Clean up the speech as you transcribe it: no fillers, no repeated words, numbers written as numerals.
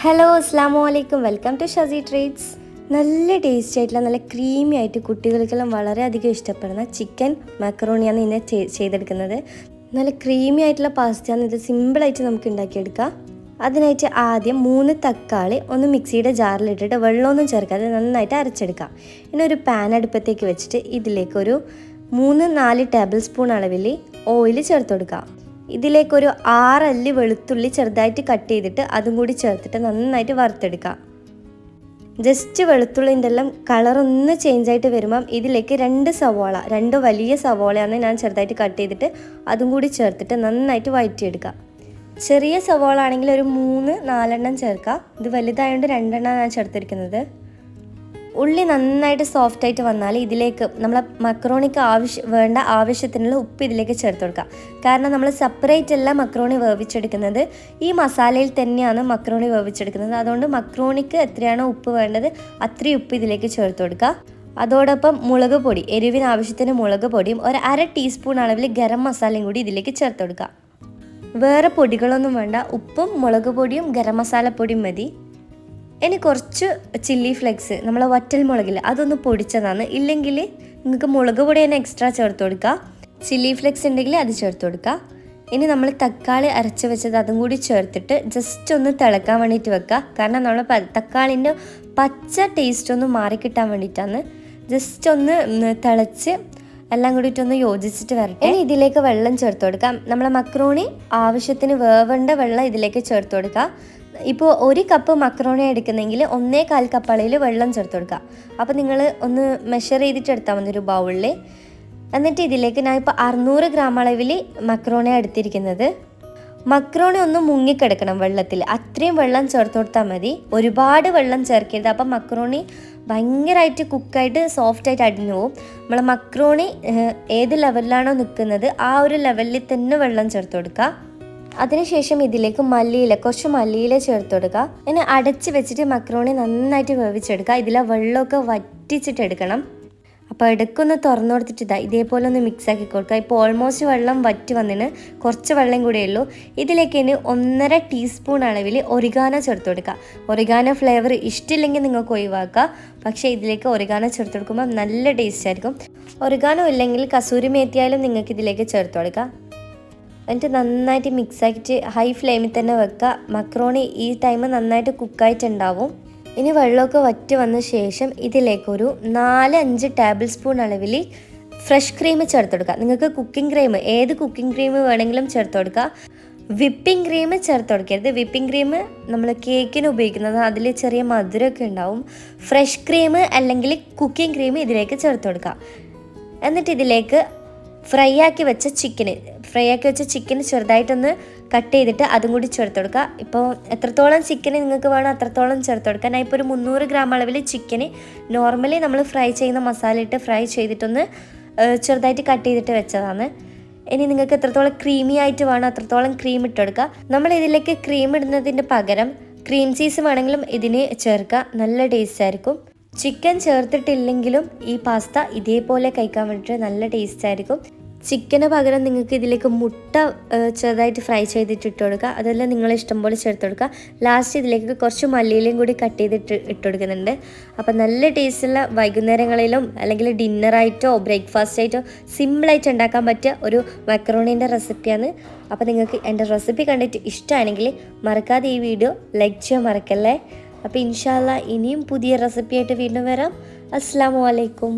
Hello അസ്സാം വലൈക്കും, welcome to ഷസി treats. നല്ല ടേസ്റ്റ് ആയിട്ടുള്ള നല്ല ക്രീമി ആയിട്ട് കുട്ടികൾക്കെല്ലാം വളരെയധികം ഇഷ്ടപ്പെടുന്ന ചിക്കൻ മക്കറോണിയാണ് ഇന്ന് ചെയ്തെടുക്കുന്നത്. നല്ല ക്രീമി ആയിട്ടുള്ള പാസ്തയാണ് ഇത്. സിമ്പിളായിട്ട് നമുക്ക് ഉണ്ടാക്കിയെടുക്കാം. അതിനായിട്ട് ആദ്യം 3 തക്കാളി ഒന്ന് മിക്സിയുടെ ജാറിലിട്ടിട്ട് വെള്ളമൊന്നും ചേർക്കാതെ നന്നായിട്ട് അരച്ചെടുക്കാം. ഇനി ഒരു പാൻ അടുപ്പത്തേക്ക് വെച്ചിട്ട് ഇതിലേക്കൊരു 3-4 ടേബിൾ സ്പൂൺ അളവിൽ ഓയിൽ ചേർത്ത് കൊടുക്കാം. ഇതിലേക്കൊരു 6 അല്ലി വെളുത്തുള്ളി ചെറുതായിട്ട് കട്ട് ചെയ്തിട്ട് അതും കൂടി ചേർത്തിട്ട് നന്നായിട്ട് വറുത്തെടുക്കാം. ജസ്റ്റ് വെളുത്തുള്ളിൻ്റെ എല്ലാം കളറൊന്ന് ചേഞ്ചായിട്ട് വരുമ്പം ഇതിലേക്ക് 2 വലിയ സവോളയാണ് ഞാൻ ചെറുതായിട്ട് കട്ട് ചെയ്തിട്ട് അതും കൂടി ചേർത്തിട്ട് നന്നായിട്ട് വഴറ്റിയെടുക്കാം. ചെറിയ സവോള ആണെങ്കിൽ ഒരു 3-4 ചേർക്കാം. ഇത് വലുതായതുകൊണ്ട് 2 ഞാൻ ചേർത്തിരിക്കുന്നത്. ഉള്ളി നന്നായിട്ട് സോഫ്റ്റായിട്ട് വന്നാൽ ഇതിലേക്ക് നമ്മൾ മക്രോണിക്ക് വേണ്ട ആവശ്യത്തിനുള്ള ഉപ്പ് ഇതിലേക്ക് ചേർത്ത് കൊടുക്കാം. കാരണം നമ്മൾ സെപ്പറേറ്റ് അല്ല മക്രോണി വേവിച്ചെടുക്കുന്നത്, ഈ മസാലയിൽ തന്നെയാണ് മക്രോണി വേവിച്ചെടുക്കുന്നത്. അതുകൊണ്ട് മക്രോണിക്ക് എത്രയാണോ ഉപ്പ് വേണ്ടത് അത്രയും ഉപ്പ് ഇതിലേക്ക് ചേർത്ത് കൊടുക്കുക. അതോടൊപ്പം മുളക് പൊടി, എരിവിന് ആവശ്യത്തിന് മുളക് പൊടിയും ഒരു 1/2 ടീസ്പൂൺ അളവിൽ ഗരം മസാലയും കൂടി ഇതിലേക്ക് ചേർത്ത് കൊടുക്കുക. വേറെ പൊടികളൊന്നും വേണ്ട, ഉപ്പും മുളക് പൊടിയും ഗരം മസാലപ്പൊടിയും മതി. ഇനി കുറച്ച് ചില്ലി ഫ്ലെക്സ്, നമ്മൾ വറ്റൽ മുളകിൽ അതൊന്ന് പൊടിച്ചതാണ്. ഇല്ലെങ്കിൽ നിങ്ങൾക്ക് മുളക് പൊടി തന്നെ എക്സ്ട്രാ ചേർത്ത് കൊടുക്കുക. ചില്ലി ഫ്ലെക്സ് ഉണ്ടെങ്കിൽ അത് ചേർത്ത് കൊടുക്കുക. ഇനി നമ്മൾ തക്കാളി അരച്ച് വെച്ചത് അതും കൂടി ചേർത്തിട്ട് ജസ്റ്റ് ഒന്ന് തിളക്കാൻ വേണ്ടിയിട്ട് വെക്കുക. കാരണം നമ്മൾ തക്കാളിൻ്റെ പച്ച ടേസ്റ്റ് ഒന്ന് മാറിക്കിട്ടാൻ വേണ്ടിയിട്ടാണ്. ജസ്റ്റ് ഒന്ന് തിളച്ച് എല്ലാം കൂടിയിട്ടൊന്ന് യോജിച്ചിട്ട് വരട്ടെ. ഇനി ഇതിലേക്ക് വെള്ളം ചേർത്ത് കൊടുക്കാം. നമ്മളെ മക്രോണി ആവശ്യത്തിന് വേവേണ്ട വെള്ളം ഇതിലേക്ക് ചേർത്ത് കൊടുക്കുക. ഇപ്പോൾ 1 കപ്പ് മക്രോണി എടുക്കുന്നെങ്കിൽ 1/4 കപ്പ് അളവിൽ വെള്ളം ചേർത്ത് കൊടുക്കുക. അപ്പോൾ നിങ്ങൾ ഒന്ന് മെഷർ ചെയ്തിട്ട് എടുത്താൽ മതി ഒരു ബൗളിൽ. എന്നിട്ട് ഇതിലേക്ക് ഞാൻ ഇപ്പോൾ 600 ഗ്രാം അളവിൽ മക്രോണി എടുത്തിരിക്കുന്നത്. മക്രോണി ഒന്ന് മുങ്ങിക്കിടക്കണം വെള്ളത്തിൽ, അത്രയും വെള്ളം ചേർത്ത് കൊടുത്താൽ മതി. ഒരുപാട് വെള്ളം ചേർക്കരുത്, അപ്പം മക്രോണി ഭയങ്കരമായിട്ട് കുക്കായിട്ട് സോഫ്റ്റായിട്ട് അടിഞ്ഞു പോകും. നമ്മൾ മക്രോണി ഏത് ലെവലിലാണോ നിൽക്കുന്നത് ആ ഒരു ലെവലിൽ തന്നെ വെള്ളം ചേർത്ത് കൊടുക്കുക. അതിനുശേഷം ഇതിലേക്ക് കുറച്ച് മല്ലിയില ചേർത്ത് കൊടുക്കുക. ഇനി അടച്ച് വെച്ചിട്ട് മക്രോണി നന്നായിട്ട് വേവിച്ചെടുക്കുക. ഇതിലെ വെള്ളമൊക്കെ വറ്റിച്ചിട്ട് എടുക്കണം. അപ്പോൾ ഇടയ്ക്കൊന്ന് തുറന്നു കൊടുത്തിട്ട് ഇതേപോലെ ഒന്ന് മിക്സ് ആക്കി കൊടുക്കുക. ഇപ്പോൾ ഓൾമോസ്റ്റ് വെള്ളം വറ്റി വന്നിന്, കുറച്ച് വെള്ളം കൂടെ ഉള്ളൂ. ഇതിലേക്ക് ഇനി 1.5 ടീസ്പൂൺ അളവിൽ ഒറിഗാനോ ചേർത്ത് കൊടുക്കുക. ഒറിഗാനോ ഫ്ലേവർ ഇഷ്ടമില്ലെങ്കിൽ നിങ്ങൾക്ക് ഒഴിവാക്കുക, പക്ഷേ ഇതിലേക്ക് ഒറിഗാനോ ചേർത്ത് കൊടുക്കുമ്പോൾ നല്ല ടേസ്റ്റ് ആയിരിക്കും. ഒറിഗാനോ ഇല്ലെങ്കിൽ കസൂരി മേത്തിയായാലും നിങ്ങൾക്ക് ഇതിലേക്ക് ചേർത്ത് കൊടുക്കുക. എന്നിട്ട് നന്നായിട്ട് മിക്സ് ആക്കിയിട്ട് ഹൈ ഫ്ലെയിമിൽ തന്നെ വെക്കുക. മക്രോണി ഈ ടൈം നന്നായിട്ട് കുക്കായിട്ടുണ്ടാവും. ഇനി വെള്ളമൊക്കെ വറ്റി വന്ന ശേഷം ഇതിലേക്കൊരു 4-5 ടേബിൾ സ്പൂൺ അളവിൽ ഫ്രഷ് ക്രീം ചേർത്ത് കൊടുക്കുക. നിങ്ങൾക്ക് കുക്കിംഗ് ക്രീം, ഏത് കുക്കിംഗ് ക്രീം വേണമെങ്കിലും ചേർത്ത് കൊടുക്കുക. വിപ്പിംഗ് ക്രീം ചേർത്ത് കൊടുക്കരുത്. വിപ്പിംഗ് ക്രീം നമ്മൾ കേക്കിന് ഉപയോഗിക്കുന്നത്, അതിൽ ചെറിയ മധുരമൊക്കെ ഉണ്ടാവും. ഫ്രഷ് ക്രീം അല്ലെങ്കിൽ കുക്കിംഗ് ക്രീം ഇതിലേക്ക് ചേർത്ത് കൊടുക്കുക. എന്നിട്ട് ഇതിലേക്ക് ഫ്രൈ ആക്കി വെച്ച ചിക്കന് ചെറുതായിട്ടൊന്ന് കട്ട് ചെയ്തിട്ട് അതും കൂടി ചേർത്ത് കൊടുക്കുക. ഇപ്പോൾ എത്രത്തോളം ചിക്കന് നിങ്ങൾക്ക് വേണം അത്രത്തോളം ചേർത്ത് കൊടുക്കുക. ഞാൻ ഇപ്പോൾ ഒരു 300 ഗ്രാം അളവിൽ ചിക്കന് നോർമലി നമ്മൾ ഫ്രൈ ചെയ്യുന്ന മസാല ഇട്ട് ഫ്രൈ ചെയ്തിട്ടൊന്ന് ചെറുതായിട്ട് കട്ട് ചെയ്തിട്ട് വെച്ചതാണ്. ഇനി നിങ്ങൾക്ക് എത്രത്തോളം ക്രീമി ആയിട്ട് വേണം അത്രത്തോളം ക്രീം ഇട്ട് കൊടുക്കുക. നമ്മൾ ഇതിലേക്ക് ക്രീം ഇടുന്നതിൻ്റെ പകരം ക്രീം ചീസ് വേണമെങ്കിലും ഇതിന് ചേർക്കുക, നല്ല ടേസ്റ്റ് ആയിരിക്കും. ചിക്കൻ ചേർത്തിട്ടില്ലെങ്കിലും ഈ പാസ്ത ഇതേപോലെ കഴിക്കാൻ വേണ്ടിയിട്ട് നല്ല ടേസ്റ്റ് ആയിരിക്കും. ചിക്കന് പകരം നിങ്ങൾക്ക് ഇതിലേക്ക് മുട്ട ചെറുതായിട്ട് ഫ്രൈ ചെയ്തിട്ട് ഇട്ട് കൊടുക്കുക. അതെല്ലാം നിങ്ങളെ ഇഷ്ടം പോലെ ചേർത്ത് കൊടുക്കുക. ലാസ്റ്റ് ഇതിലേക്ക് കുറച്ച് മല്ലിയിലയും കൂടി കട്ട് ചെയ്തിട്ട് ഇട്ട് കൊടുക്കുന്നുണ്ട്. അപ്പോൾ നല്ല ടേസ്റ്റുള്ള വൈകുന്നേരങ്ങളിലും അല്ലെങ്കിൽ ഡിന്നറായിട്ടോ ബ്രേക്ക്ഫാസ്റ്റ് ആയിട്ടോ സിമ്പിളായിട്ട് ഉണ്ടാക്കാൻ പറ്റിയ ഒരു മക്രോണീൻ്റെ റെസിപ്പിയാണ്. അപ്പോൾ നിങ്ങൾക്ക് എൻ്റെ റെസിപ്പി കണ്ടിട്ട് ഇഷ്ടമാണെങ്കിൽ മറക്കാതെ ഈ വീഡിയോ ലൈക്ക് ചെയ്യാൻ മറക്കല്ലേ. അപ്പോൾ ഇൻഷാ അല്ലാ ഇനിയും പുതിയ റെസിപ്പിയായിട്ട് വീണ്ടും വരാം. അസ്സലാമു അലൈക്കും.